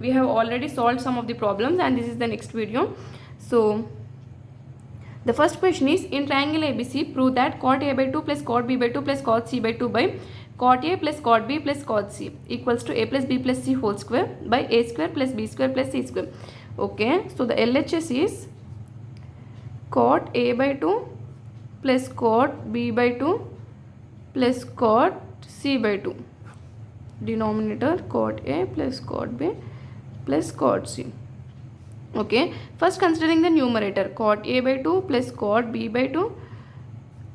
We have already solved some of the problems and this is the next video. So the first question is, in triangle ABC, prove that cot A by 2 plus cot B by 2 plus cot C by 2 by cot A plus cot B plus cot C equals to A plus B plus C whole square by A square plus B square plus C square. Okay, so the LHS is cot A by 2 plus cot B by 2 plus cot C by 2. Denominator cot A plus cot B plus cot C. Okay, first considering the numerator, cot A by 2 plus cot B by 2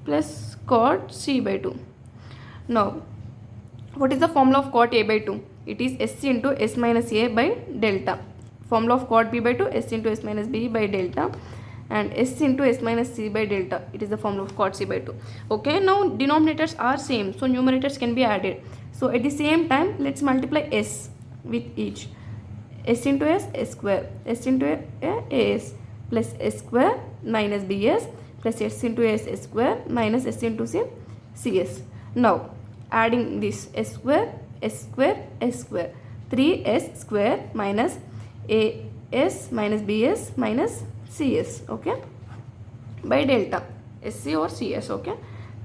plus cot C by 2. Now, what is the formula of cot A by 2? It is S into S minus A by delta. Formula of cot B by 2, S into S minus B by delta, and S into S minus C by delta. It is the formula of cot C by 2. Okay, now denominators are same, so numerators can be added. So at the same time, let's multiply S with each. S into S, S square. S into AS plus S square minus BS plus S into S, S square minus S into C, CS. Now, adding this S square, S square, S square. 3S square minus AS minus BS minus CS. Okay, by delta. SC or CS. Okay,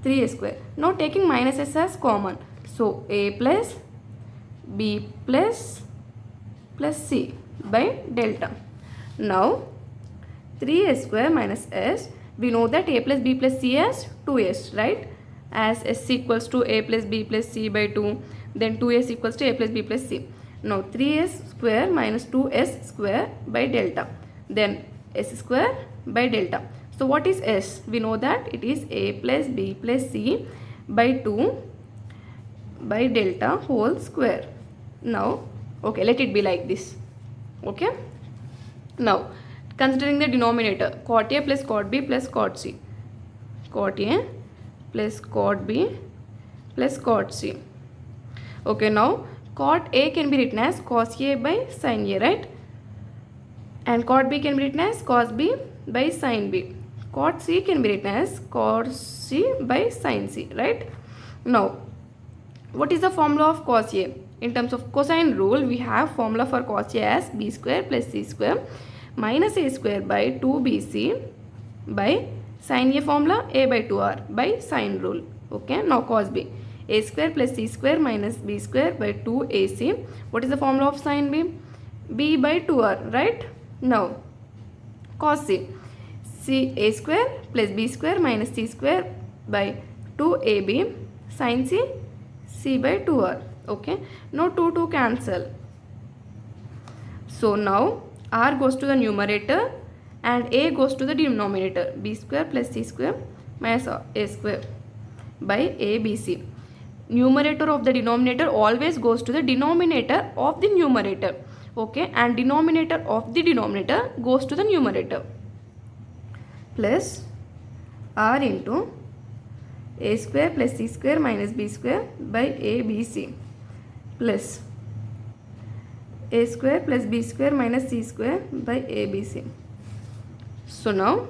3A square. Now, taking minus S as common. So, A plus B plus C by delta. Now, 3A square minus S, we know that A plus B plus C as 2S, right? As S equals to A plus B plus C by 2, then 2S equals to A plus B plus C. Now, 3S square minus 2S square by delta, then S square by delta. So, what is S? We know that it is A plus B plus C by 2 by delta whole square. Now, okay, let it be like this. Okay, now considering the denominator, cot A plus cot B plus cot C, cot A plus cot B plus cot C. Okay, now cot A can be written as cos A by sin A, right? And cot B can be written as cos B by sin B. Cot C can be written as cos C by sin C, right? Now, what is the formula of cos A? In terms of cosine rule, we have formula for cos A as B square plus C square minus A square by 2BC by sin A formula A by 2R by sine rule. Okay, now cos B. A square plus C square minus B square by 2AC. What is the formula of sin B? B by 2R, right? Now, cos C. A square plus B square minus C square by 2AB sin C by 2R. Okay, now 2 cancel. So now R goes to the numerator and A goes to the denominator. B square plus C square minus A square by ABC. Numerator of the denominator always goes to the denominator of the numerator. Okay, and denominator of the denominator goes to the numerator. Plus R into A square plus C square minus B square by ABC plus A square plus B square minus C square by ABC. So now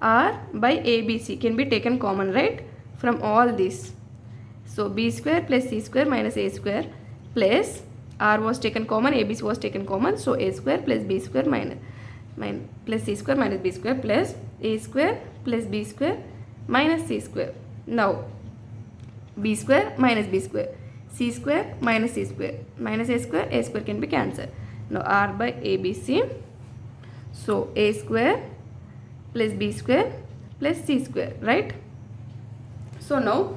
R by ABC can be taken common, right, from all these. So B square plus C square minus A square plus R was taken common, ABC was taken common, so A square plus B square minus plus C square minus B square plus A square plus B square minus C square. Now B square minus B square, C square minus C square minus A square can be cancelled. Now R by ABC, so A square plus B square plus C square, right? So now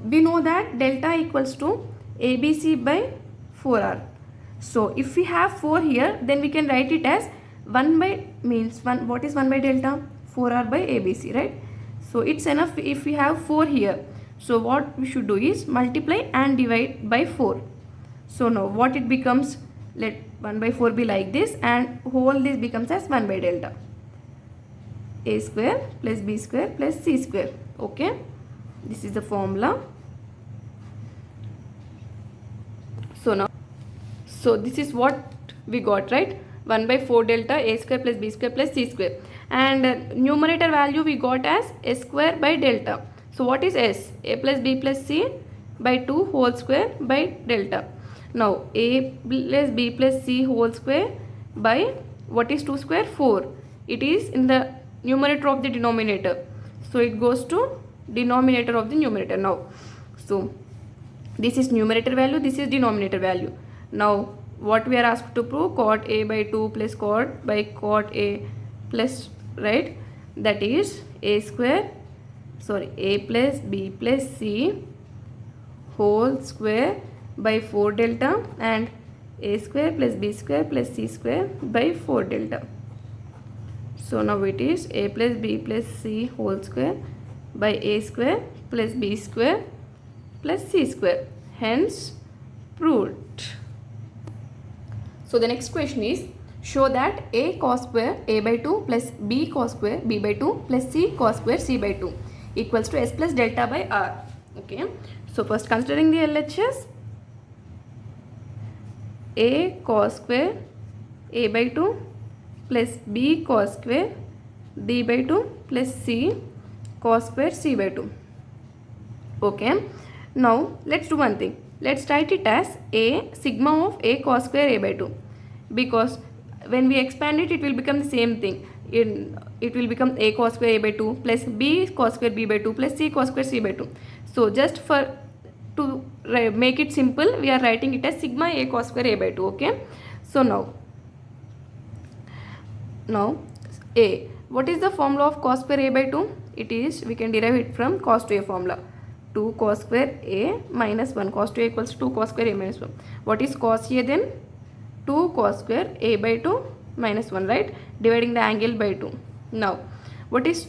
we know that delta equals to ABC by 4R. So if we have 4 here, then we can write it as 1 by means 1. What is 1 by delta? 4R by ABC, right? So it's enough if we have 4 here. So what we should do is multiply and divide by 4. So now what it becomes, let 1 by 4 be like this and whole this becomes as 1 by delta. A square plus B square plus C square. Okay, this is the formula. So this is what we got, right? 1 by 4 delta A square plus B square plus C square. And numerator value we got as S square by delta. So what is S? A plus B plus C by 2 whole square by delta. Now a plus b plus c whole square by what is 2 square? 4. It is in the numerator of the denominator. So it goes to denominator of the numerator now. So this is numerator value, this is denominator value. Now what we are asked to prove? Cot a by 2 plus cot by cot a plus, right? That is a plus b plus c whole square by 4 delta and a square plus b square plus c square by 4 delta. So now it is a plus b plus c whole square by a square plus b square plus c square. Hence proved. So the next question is, show that a cos square a by 2 plus b cos square b by 2 plus c cos square c by 2 equals to s plus delta by r. Okay. So first considering the LHS, a cos square a by 2 plus b cos square b by 2 plus c cos square c by 2. Okay. Now let's do one thing. Let's write it as a sigma of a cos square a by 2, because when we expand it, it will become the same thing. It will become a cos square a by 2 plus b cos square b by 2 plus c cos square c by 2. So just to make it simple, we are writing it as sigma a cos square a by 2. Okay. So now a, what is the formula of cos square a by 2? It is, we can derive it from cos 2a formula. 2 cos square a minus 1 cos 2a equals 2 cos square a minus 1. What is cos a then? 2 cos square a by 2 minus 1, right? Dividing the angle by 2. Now what is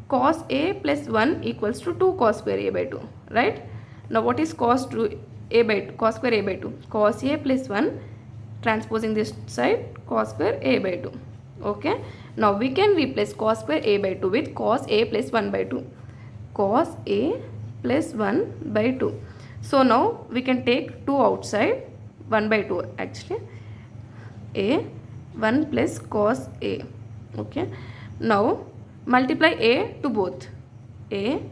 cos a plus 1 equals to 2 cos square a by 2, right? Now what is cos 2 a by 2, cos square a by 2? Cos a plus 1 transposing this side, cos square a by 2. Okay. Now we can replace cos square a by 2 with cos a plus 1 by 2. Cos a plus 1 by 2. So now we can take 2 outside, 1 by 2 actually. A 1 plus cos a. Okay. Now multiply a to both. A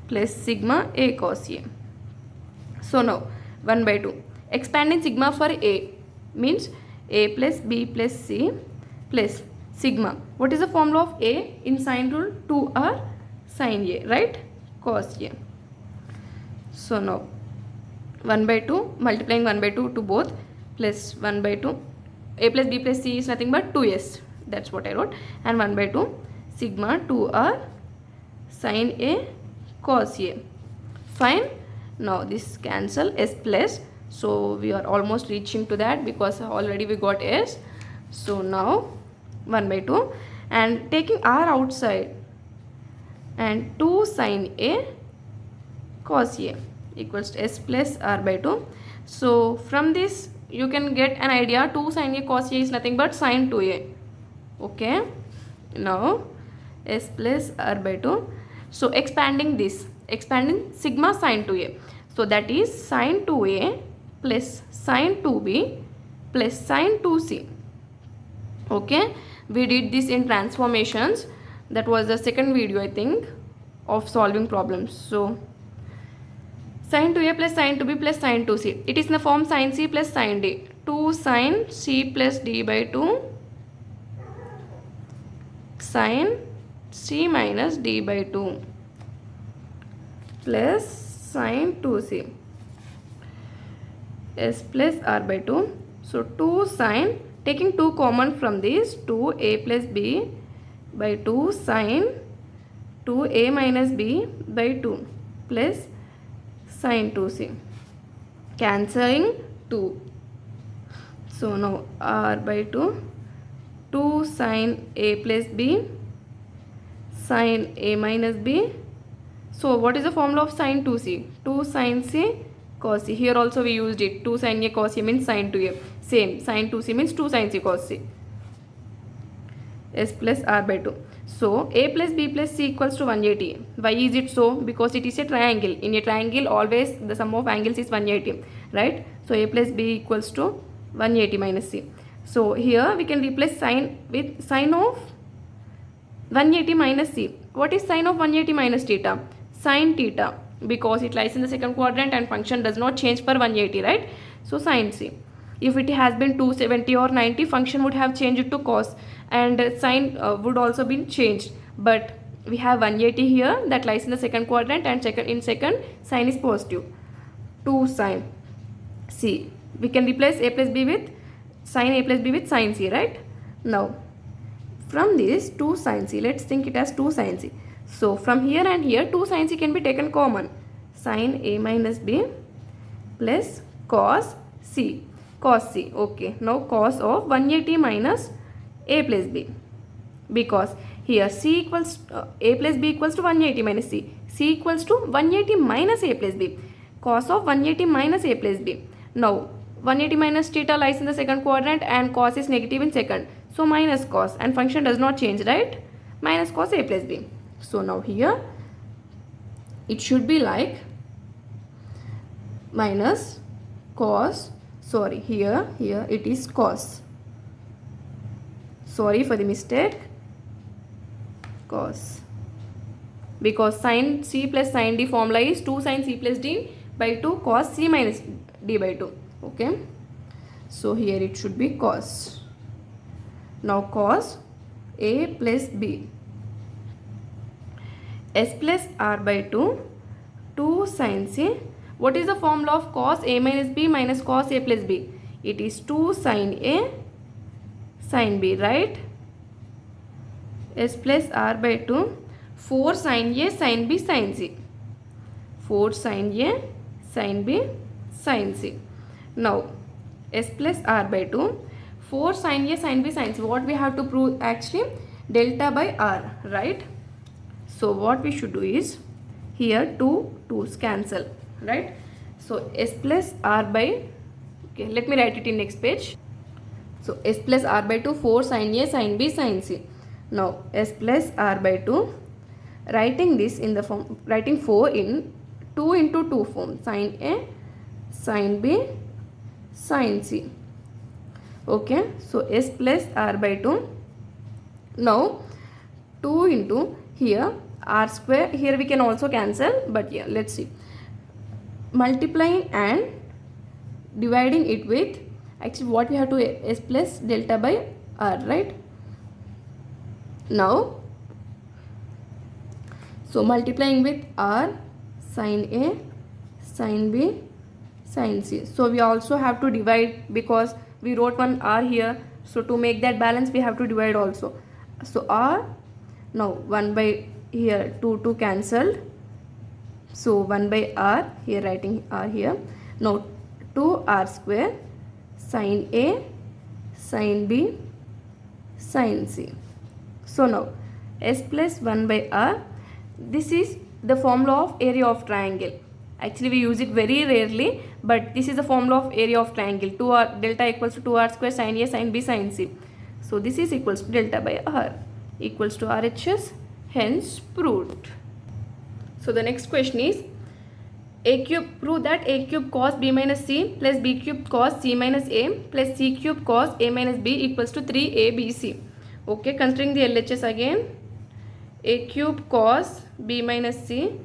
plus sigma a cos a. So now 1 by 2. Expanding sigma for a means a plus b plus c plus sigma. What is the formula of a in sine rule? 2r sine a, right? Cos a. So now 1 by 2 multiplying 1 by 2 to both plus 1 by 2. A plus b plus c is nothing but 2s. That's what I wrote. And 1 by 2 sigma 2r sine a cos a. Fine. Now this cancel, s plus. So we are almost reaching to that because already we got s. So now 1 by 2 and taking r outside and 2 sine a cos a equals to s plus r by 2. So from this you can get an idea, 2 sine a cos a is nothing but sine 2a. Okay. Now s plus r by 2. So expanding this, expanding sigma sine 2a. So that is sine 2a plus sine 2b plus sine 2c. Okay. We did this in transformations. That was the second video I think of solving problems. So sine 2a plus sine 2b plus sine 2c. It is in the form sine c plus sine d. 2 sine c plus d by 2 sine c minus d by 2 plus sine 2c s plus r by 2. So 2 sine, taking 2 common from this, 2a plus b by 2 sine 2a minus b by 2 plus sine 2c, cancelling 2. So now r by 2, 2 sine a plus b sine a minus b. So what is the formula of sine 2c? 2 sine c cos c. Here also we used it. 2 sine a cos c means sine 2a. Same. Sine 2c means 2 sine c cos c. S plus r by 2. So a plus b plus c equals to 180. Why is it so? Because it is a triangle. In a triangle always the sum of angles is 180. Right? So a plus b equals to 180 minus c. So here we can replace sine with sine of 180 minus c. What is sine of 180 minus theta? Sine theta. because it lies in the second quadrant and function does not change per 180, right? So sin C. If it has been 270 or 90, function would have changed to cos, and sin would also been changed. But we have 180 here that lies in the second quadrant, and in second sin is positive. 2 sin C. We can replace a plus b with sin a plus b with sin C, right? Now from this 2 sin C, let's think it as 2 sin C. So from here and here 2 sin C can be taken common. Sin a minus b plus cos C. Cos C. Okay. Now cos of 180 minus a plus b. Because here C equals a plus b equals to 180 minus C. C equals to 180 minus a plus b. Cos of 180 minus a plus b. Now 180 minus theta lies in the second quadrant and cos is negative in second. So minus cos, and function does not change, right? Minus cos a plus b. So now here it should be like minus cos, sorry, here it is cos. Sorry for the mistake. Cos. Because sin C plus sin D formula is 2 sin C plus D by 2 cos C minus D by 2. Okay. So here it should be cos. Now cos A plus B. S plus R by 2. 2 sin C. What is the formula of cos A minus B minus cos A plus B? It is 2 sin A sin B, right? S plus R by 2. 4 sin A sin B sin C. 4 sin A sin B sin C. Now S plus R by 2. 4 sin A sin B sin C. What we have to prove actually? Delta by R, right? So what we should do is, here 2 2's cancel, right? So S plus R by, okay, let me write it in next page. So S plus R by 2, 4 sin A sin B sin C. Now S plus R by 2, writing this in the form, writing 4 in 2 into 2 form, sin A sin B sin C. Okay, so S plus R by 2. Now 2 into here R square, here we can also cancel, but yeah, let's see. Multiplying and dividing it with, actually what we have to, S plus delta by R, right? Now so multiplying with R sin A sin B sin C. So we also have to divide, because we wrote one R here, so to make that balance we have to divide also. So R, now 1 by, here 2 cancelled, so 1 by R, here writing R here. Now 2R square sin A sin B sin C. So now S plus 1 by R, this is the formula of area of triangle. Actually we use it very rarely, but this is the formula of area of triangle. 2R delta equals to 2R square sin A sin B sin C. So this is equals to delta by R equals to RHS, hence proved. So the next question is, A cube, prove that A cube cos B minus C plus B cube cos C minus A plus C cube cos A minus B equals to 3ABC. Okay, considering the LHS again, A cube cos B minus C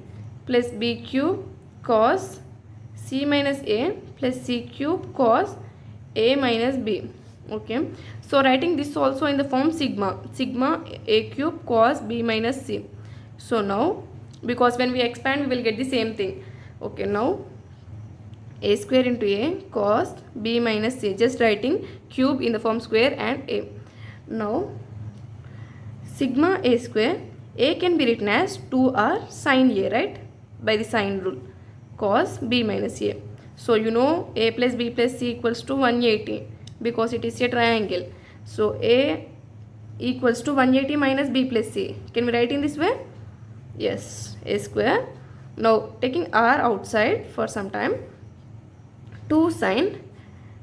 plus B cube cos C minus A plus C cube cos A minus B. Okay, so writing this also in the form sigma A cube cos B minus C. So now, because when we expand we will get the same thing. Okay, now A square into A cos B minus C, just writing cube in the form square and A. Now sigma A square, A can be written as 2R sin A, right, by the sine rule, cos B minus A. So you know A plus B plus C equals to 180, because it is a triangle. So A equals to 180 minus B plus C. Can we write in this way? Yes, A square. Now taking R outside for some time, 2 sin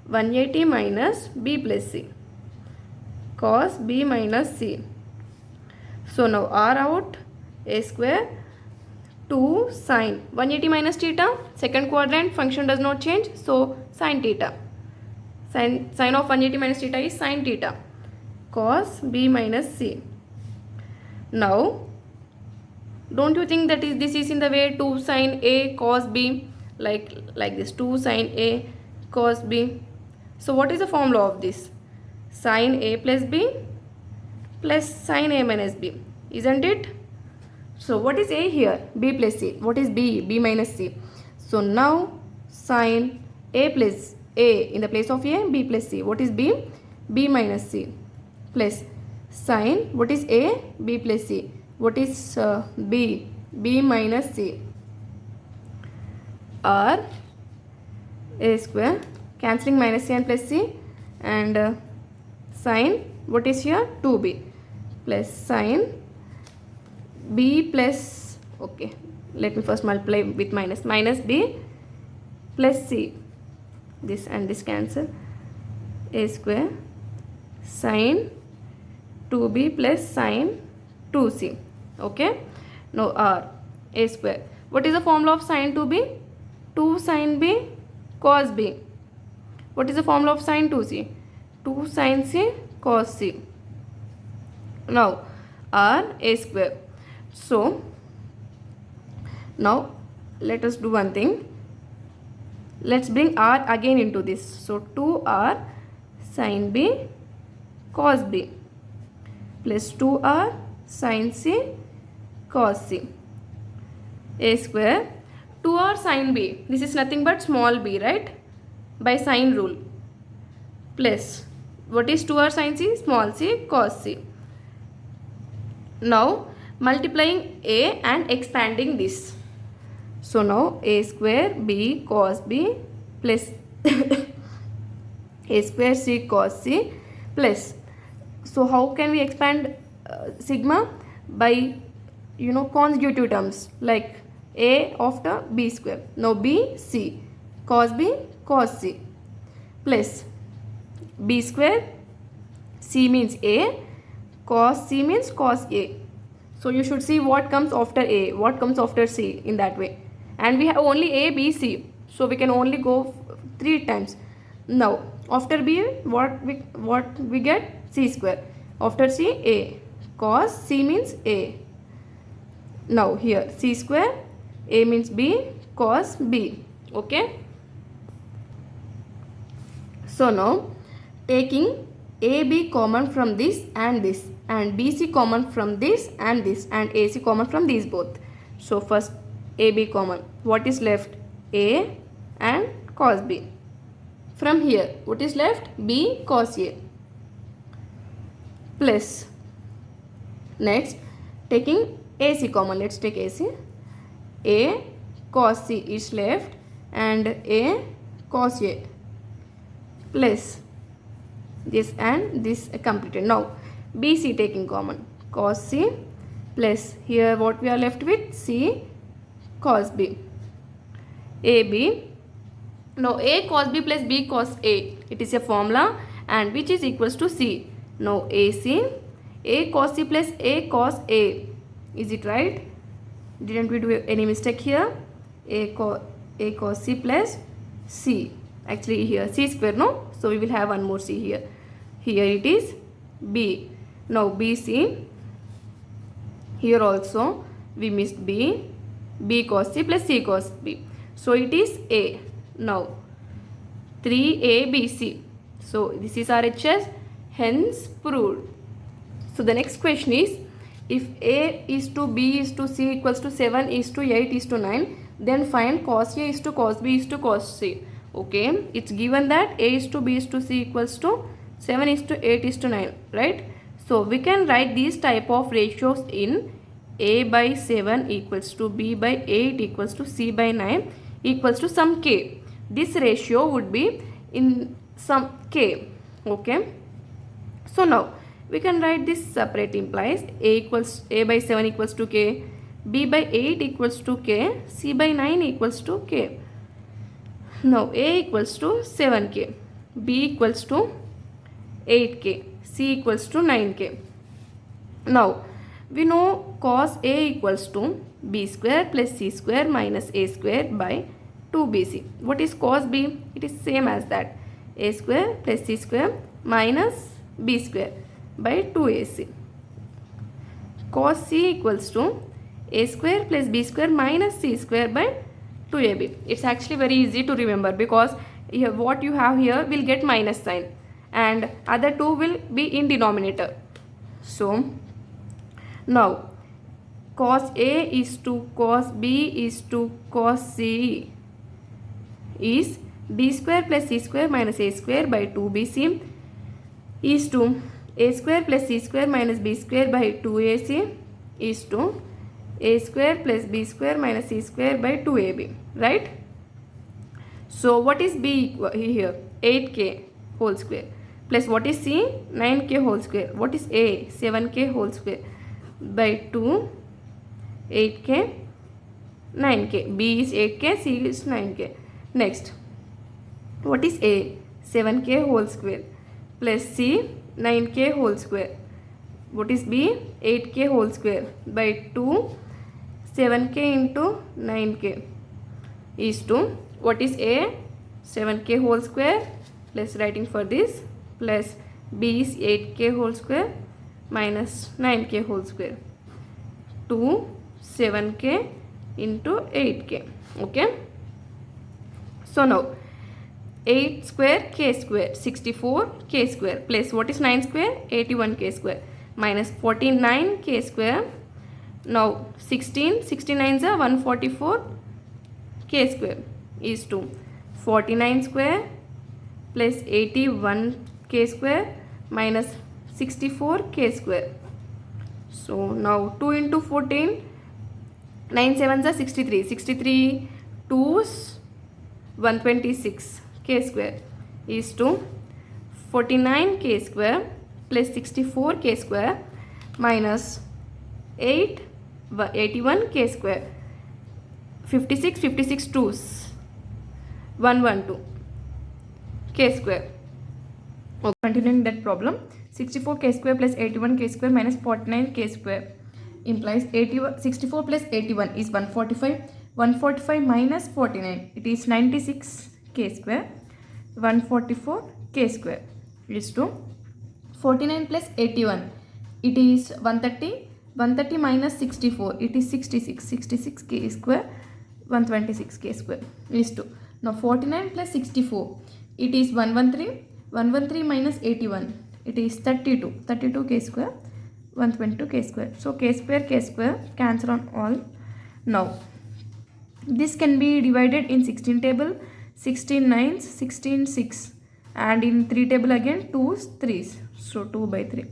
180 minus B plus C cos B minus C. So now R out, A square, 2 sin 180 minus theta, second quadrant, function does not change, so sin theta. Sin of 180 minus theta is sin theta, cos B minus C. Now Don't you think that is this is in the way 2 sine A cos B, like this, 2 sine A cos B. So what is the formula of this? Sine A plus B plus sine A minus B, isn't it? So what is A here? B plus C. What is B? B minus C. So now sine A plus A in the place of A, B plus C. What is B? B minus C plus sine, what is A? B plus C. What is B? B minus C. Or A square, cancelling minus C and plus C, and sine, what is here? 2B plus sine B plus, okay, let me first multiply with minus B plus C. This and this cancel. A square sine 2B plus sine 2C. Okay. Now R, A square. What is the formula of sine 2B? 2 sine B cos B. What is the formula of sine 2C? 2 sine C cos C. Now R, A square. So now let us do one thing. Let's bring R again into this. So 2R sin B cos B plus 2R sin C cos C. A square, 2R sin B, this is nothing but small b, right, by sine rule, plus what is 2R sin C? Small c cos C. Now multiplying A and expanding this. So now A square B cos B plus A square C cos C plus, so how can we expand sigma? By consecutive terms, like A after B square. Now B C cos B cos C plus B square, C means A, cos C means cos A. So you should see what comes after A, what comes after C, in that way. And we have only A, B, C. So we can only go 3 times. Now after B, what we get? C square. After C, A. Cos C means A. Now here C square, A means B, cos B. Okay. So now taking AB common from this, and BC common from this, and AC common from these both. So first AB common. What is left? A and cos B. From here, what is left? B cos A. Plus, next taking AC common. Let's take AC. A cos C is left and A cos A. Plus this and this completed. Now BC taking common. Cos C plus here what we are left with? C cos B. AB. Now A cos B plus B cos A. It is a formula, and which is equals to C. Now AC. A cos C plus A cos A. Is it right? Didn't we do any mistake here? A cos C plus C. Actually here C square, no? So we will have one more C here. Here it is B. Now BC. Here also we missed B. B cos C plus C cos B. So it is A. Now 3ABC. So this is RHS, hence proved. So the next question is, if A is to B is to C equals to 7 is to 8 is to 9, then find cos A is to cos B is to cos C. Okay, it's given that A is to B is to C equals to 7 is to 8 is to 9, right? So we can write these type of ratios in A by 7 equals to B by 8 equals to C by 9 equals to some K. This ratio would be in some K. Okay. So now we can write this separate. Implies A by 7 equals to K, B by 8 equals to K, C by 9 equals to K. Now A equals to 7K, B equals to 8K, C equals to 9K. Now we know cos A equals to B square plus C square minus A square by 2BC. What is cos B? It is same as that. A square plus C square minus B square by 2AC. Cos C equals to a square plus b square minus c square by 2ab. It's actually very easy to remember because here what you have here will get minus sign and other two will be in denominator. So now cos a is to cos b is to cos c is b square plus c square minus a square by 2bc is to a square plus c square minus b square by 2ac is to a square plus b square minus c square by 2ab, right? So what is b here? 8k whole square plus what is c? 9k whole square. What is a? 7k whole square by 2 8k 9k. b is 8k, c is 9k. Next, what is a? 7k whole square plus c 9k whole square. What is b? 8k whole square by 2 7k into 9k is to what is a? 7k whole square plus writing for this plus b is 8k whole square minus 9k whole square 2 7k into 8k. Okay, so now 8 square k square 64 k square plus what is 9 square? 81 k square minus 49 k square. Now 69 is 144 k square is to 49 square plus 81 k square minus 64 k square. So now 2 into 14, 9 7s are 63, 63 2s 126 k square is to 49 k square plus 64 k square minus 81 k square. 56 2s 112 k square. Okay, continuing that problem, 64 k square plus 81 k square minus 49 k square implies 64 plus 81 is 145. 145 minus 49, it is 96 k square. 144 k square is to 49 plus 81, it is 130. 130 minus 64, it is 66 k square. 126 k square is to now 49 plus 64, it is 113. 113 minus 81, it is 32 k square. 122 k square. So k square cancel on all. Now this can be divided in 16 table, 16 9s, 16 6, and in 3 table again 2's 3's. So 2 by 3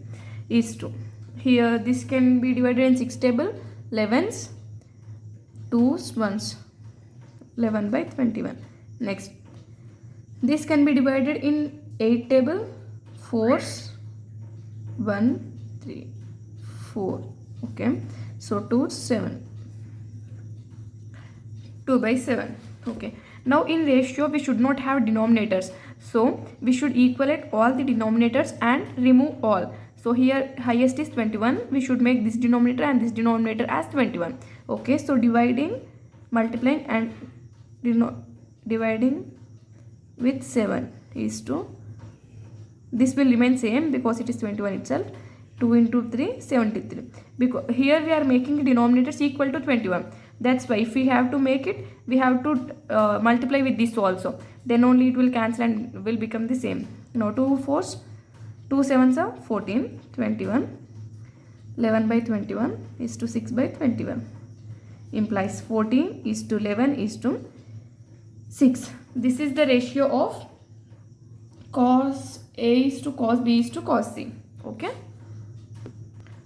is 2. Here this can be divided in 6 table, 11's, 2's 1's, 11 by 21. Next, this can be divided in 8 table, 4's, 1 3 4. Okay, so 2's 7, 2 by 7. Okay, now in ratio we should not have denominators, so we should equalate all the denominators and remove all. So here highest is 21, we should make this denominator and this denominator as 21. Okay, so dividing, multiplying and dividing with 7 is to, this will remain same because it is 21 itself. 2 into 3 73, because here we are making denominators equal to 21. That's why if we have to make it, we have to multiply with this also, then only it will cancel and will become the same. Now 2 4s, 2 7s are 14, 21, 11 by 21 is to 6 by 21 implies 14 is to 11 is to 6. This is the ratio of cos A is to cos B is to cos C. Okay,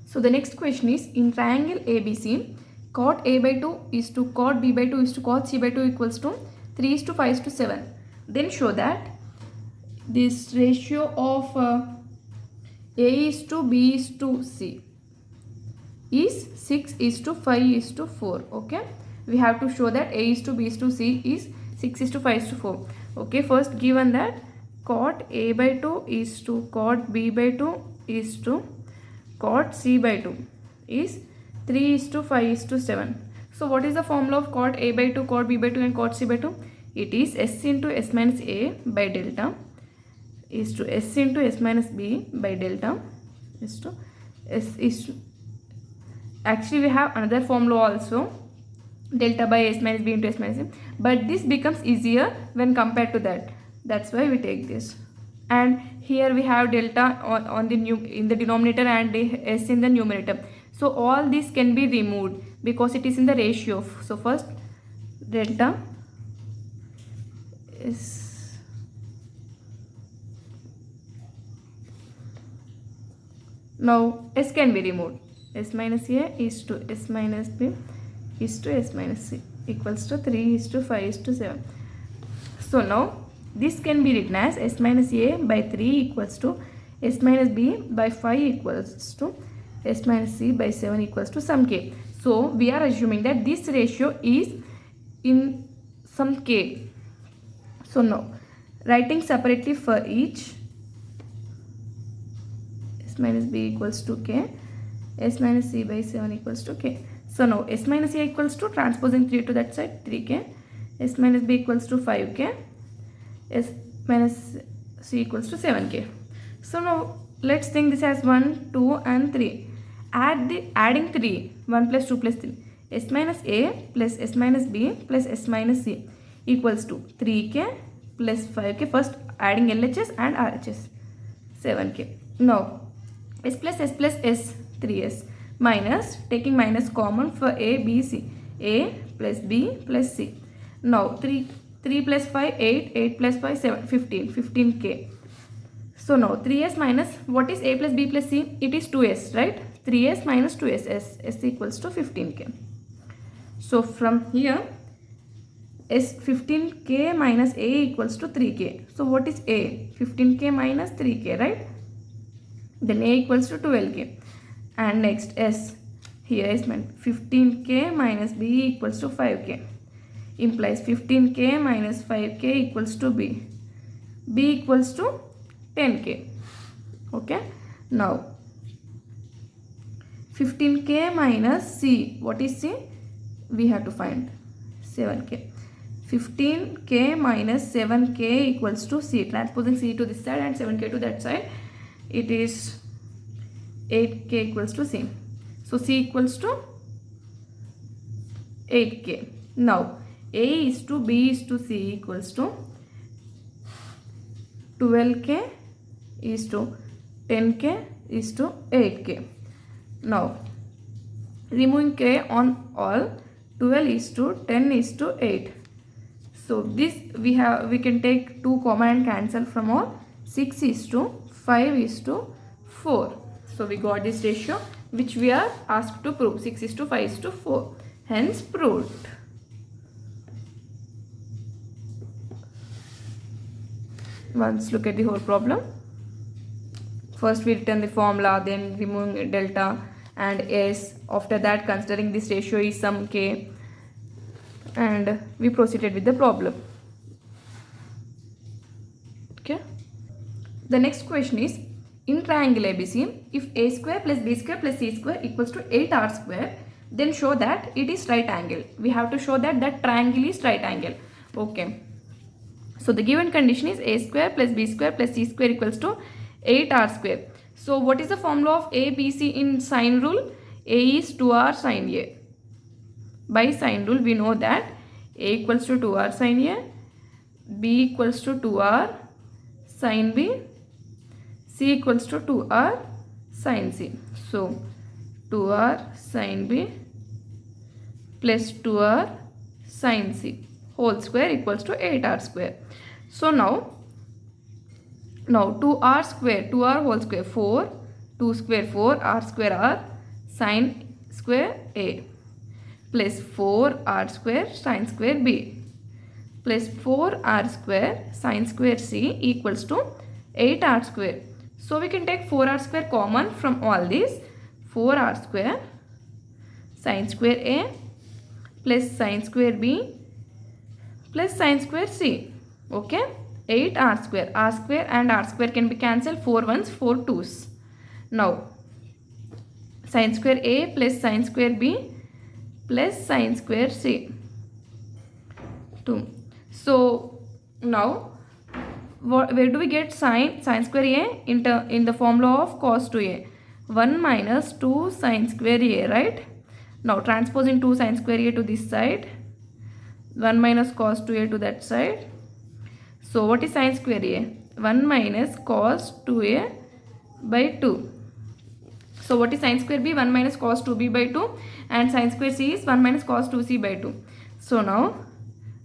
so the next question is, in triangle ABC, cot A by 2 is to cot B by 2 is to cot C by 2 equals to 3 is to 5 is to 7. Then show that this ratio of A is to B is to C is 6 is to 5 is to 4. Okay, we have to show that A is to B is to C is 6 is to 5 is to 4. Okay, first given that cot A by 2 is to cot B by 2 is to cot C by 2 is 3 is to 5 is to 7. So what is the formula of cot A by 2, cot B by 2 and cot C by 2? It is S into S minus A by delta is to S into S minus B by delta is to S is to, actually we have another formula also, delta by s minus b into s minus c, but this becomes easier when compared to that. That's why we take this. And here we have delta on the in the denominator and the s in the numerator. So all this can be removed because it is in the ratio. So first delta is now s can be removed. S minus a is to s minus b is to s minus c equals to 3 is to 5 is to 7. So now this can be written as s minus a by 3 equals to s minus b by 5 equals to s minus c by 7 equals to some k. So we are assuming that this ratio is in some k. So now writing separately for each, s minus b equals to k, s minus c by 7 equals to k. So now s minus a equals to, transposing 3 to that side, 3k, s minus b equals to 5k, s minus c equals to 7k. So now let's think this as 1, 2 and 3. Adding 3, 1 plus 2 plus 3, s minus a plus s minus b plus s minus c equals to 3k plus 5k. First adding LHS and RHS, 7k. Now s plus s 3s minus, taking minus common for a b c, a plus b plus c. Now 3 plus 5 8, 8 plus 5 7, 15, 15k. So now 3s minus, what is a plus b plus c? It is 2s, right? 3s minus 2s, s equals to 15k. So from here s 15k minus a equals to 3k. So what is a? 15k minus 3k, right? Then a equals to 12k. And next s, here is meant 15k minus b equals to 5k, implies 15k minus 5k equals to b equals to 10k. Okay, now 15k minus c, what is c? We have to find 7k. 15k minus 7k equals to c, transposing c to this side and 7k to that side, it is 8k equals to c. So c equals to 8k. Now a is to b is to c equals to 12k is to 10k is to 8k. Now removing k on all, 12 is to 10 is to 8. So this we can take 2 common and cancel from all. 6 is to 5 is to 4. So we got this ratio which we are asked to prove. 6 is to 5 is to 4. Hence proved. Once look at the whole problem. First we written the formula, then removing delta and s. After that considering this ratio is some k, and we proceeded with the problem. Okay. The next question is, in triangle ABC, if a square plus b square plus c square equals to 8r square, then show that it is right angle. We have to show that that triangle is right angle. Okay. So the given condition is a square plus b square plus c square equals to 8r square. So what is the formula of a, b, c in sine rule? A is 2r sine a. By sine rule we know that a equals to 2r sine a, b equals to 2r sine b, c equals to 2r sine c. So 2r sine b plus 2r sine c whole square equals to 8r square. So now 2r square, 2r whole square 4, 2 square 4, r square r sine square a plus 4r square sine square b plus 4r square sine square c equals to 8r square. So we can take 4r square common from all these. 4r square sine square a plus sine square b plus sine square c. Okay, 8r square and r square can be cancelled, 4 ones 4 twos. Now sine square a plus sine square b plus sine square c 2. So now where do we get sine square a? In the formula of cos 2a, 1 minus 2 sine square a, right? Now transposing 2 sin square a to this side, 1 minus cos 2a to that side. So what is sin square a? 1 minus cos 2a by 2. So what is sin square b? 1 minus cos 2b by 2, and sin square c is 1 minus cos 2c by 2. So now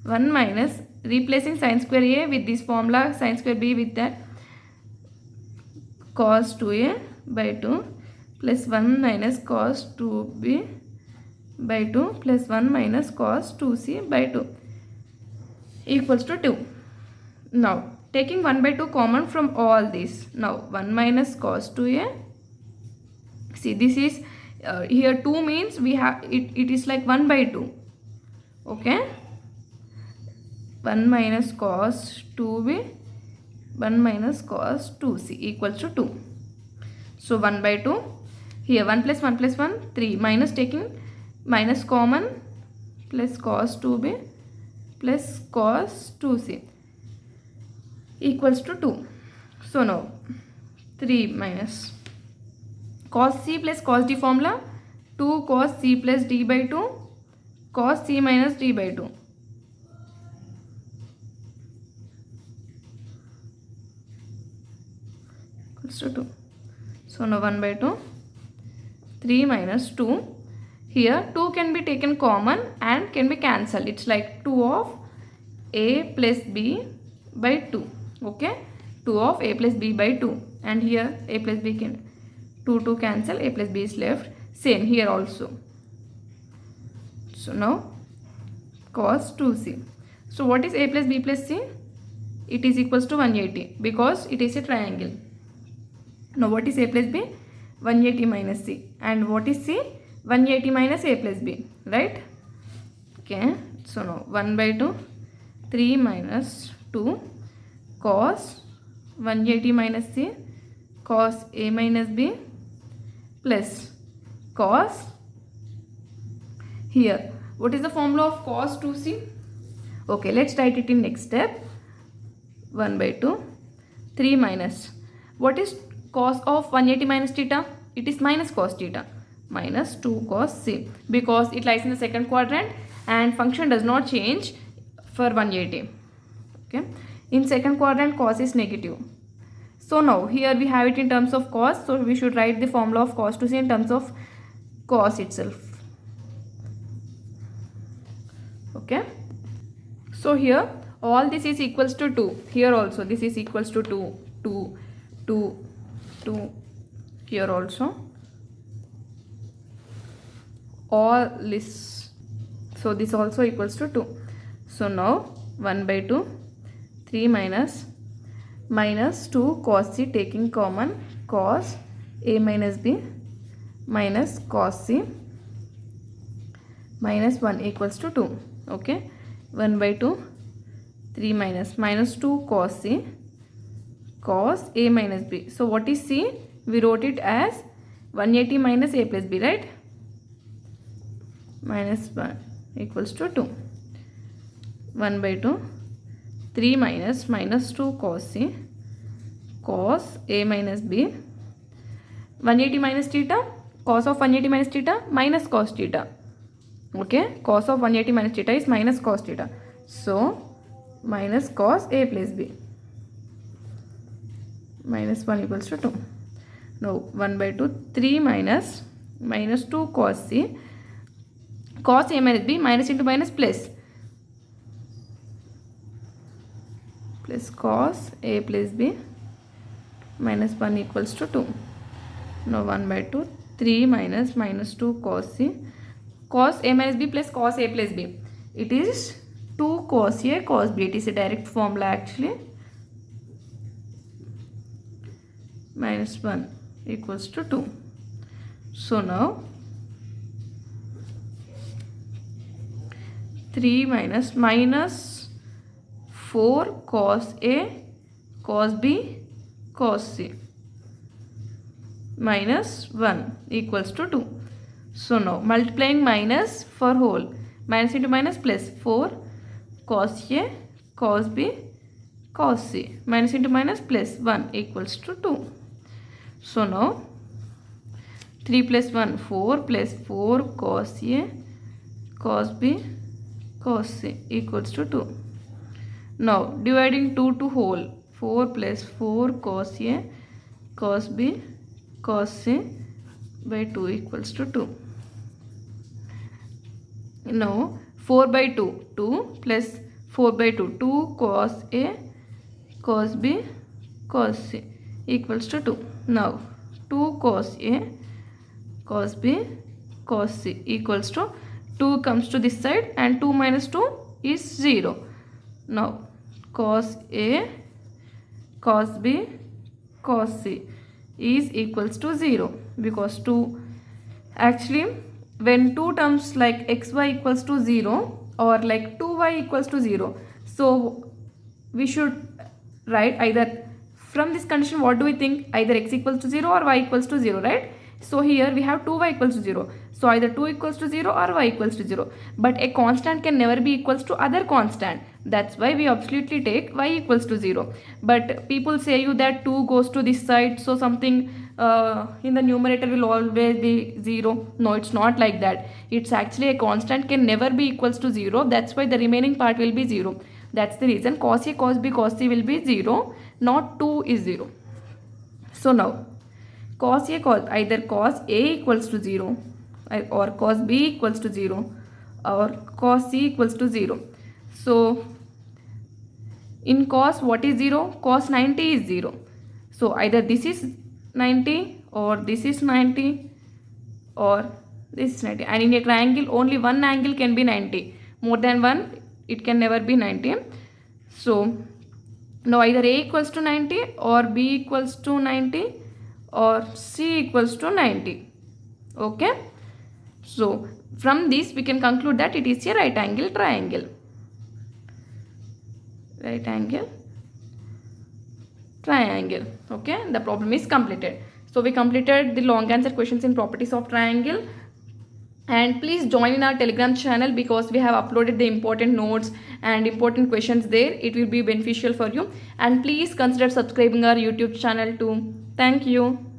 1 minus, replacing sin square a with this formula, sin square b with that cos 2a by 2 plus 1 minus cos 2b by 2 plus 1 minus cos 2c by 2 equals to 2. Now taking 1 by 2 common from all these. Now 1 minus cos 2a. See, this is here 2 means we have it is like 1 by 2. Okay. 1 minus cos 2b, 1 minus cos 2c equals to 2. So 1 by 2. Here 1 plus 1 plus 1, 3. Minus, taking minus common, plus cos 2b plus cos 2c equals to 2. So now 3 minus cos c plus cos d formula, 2 cos c plus d by 2 cos c minus d by 2. Equals to 2. So now 1 by 2. 3 minus 2. Here 2 can be taken common and can be cancelled. It's like 2 of a plus b by 2. Okay. 2 of a plus b by 2. And here a plus b can 2 cancel, a plus b is left. Same here also. So now cos 2c. So what is a plus b plus c? It is equals to 180 because it is a triangle. Now what is a plus b? 180 minus c. And what is c? 180 minus a plus b. Right? Okay. So now 1 by 2. 3 minus 2 cos 180 minus c cos a minus b plus cos, here what is the formula of cos 2c? Okay, let's write it in next step. 1 by 2. 3 minus, what is cos of 180 minus theta? It is minus cos theta, minus 2 cos c, because it lies in the second quadrant and function does not change for 180. Okay, in second quadrant cos is negative. So now here we have it in terms of cos, so we should write the formula of cos 2c in terms of cos itself. Okay, so here all this is equals to 2. Here also this is equals to 2, 2, 2, 2. Here also all this, so this also equals to 2. So now 1 by 2. 3 minus 2 cos c, taking common, cos a minus b minus cos c minus 1 equals to 2. Okay, 1 by 2. 3 minus 2 cos c cos a minus b. So what is c? We wrote it as 180 minus a plus b, right? Minus 1 equals to 2. 1 by 2. 3 minus 2 cos c cos a minus b. 180 minus theta, cos of 180 minus theta minus cos theta. Okay, cos of 180 minus theta is minus cos theta. So minus cos a plus b. Minus 1 equals to 2. Now 1 by 2. 3 minus 2 cos c cos a minus b, minus into minus plus cos a plus b minus 1 equals to 2. Now 1 by 2. 3 minus 2 cos c cos a minus b plus cos a plus b. It is 2 cos a cos b. It is a direct formula actually. Minus 1 equals to 2. So now 3 minus 4 cos a cos b cos c minus 1 equals to 2. So now multiplying minus for whole, minus into minus plus 4 cos a cos b cos c minus into minus plus 1 equals to 2. So now 3 plus 1 4 plus 4 cos A cos B cos C equals to 2. Now dividing 2 to whole, 4 plus 4 cos A cos B cos C by 2 equals to 2. Now 4 by 2, 2 plus 4 by 2, 2 cos A cos B cos C equals to 2. Now 2 cos A cos B cos C equals to 2 comes to this side and 2 minus 2 is 0. Now cos A cos B cos C is equals to 0 because 2 actually when two terms like xy equals to 0 or like 2y equals to 0, so we should write either from this condition. What do we think? Either x equals to 0 or y equals to 0, right? So here we have 2y equals to 0. So either 2 equals to 0 or y equals to 0. But a constant can never be equals to other constant. That's why we absolutely take y equals to 0. But people say you that 2 goes to this side, so something in the numerator will always be 0. No, it's not like that. It's actually a constant can never be equals to 0. That's why the remaining part will be 0. That's the reason cos A cos B cos C will be 0, not 2 is 0. So now cos A cos either cos A equals to 0 or cos B equals to 0 or cos C equals to 0. So in cos, what is 0? Cos 90 is 0. So either this is 90 or this is 90 or this is 90. And in a triangle only one angle can be 90. More than one it can never be 90. So now either A equals to 90 or B equals to 90 or C equals to 90. Okay. So from this we can conclude that it is a right angle triangle. Right angle triangle. Okay. The problem is completed. So we completed the long answer questions in properties of triangle. And please join in our Telegram channel because we have uploaded the important notes and important questions there. It will be beneficial for you. And please consider subscribing our YouTube channel too. Thank you.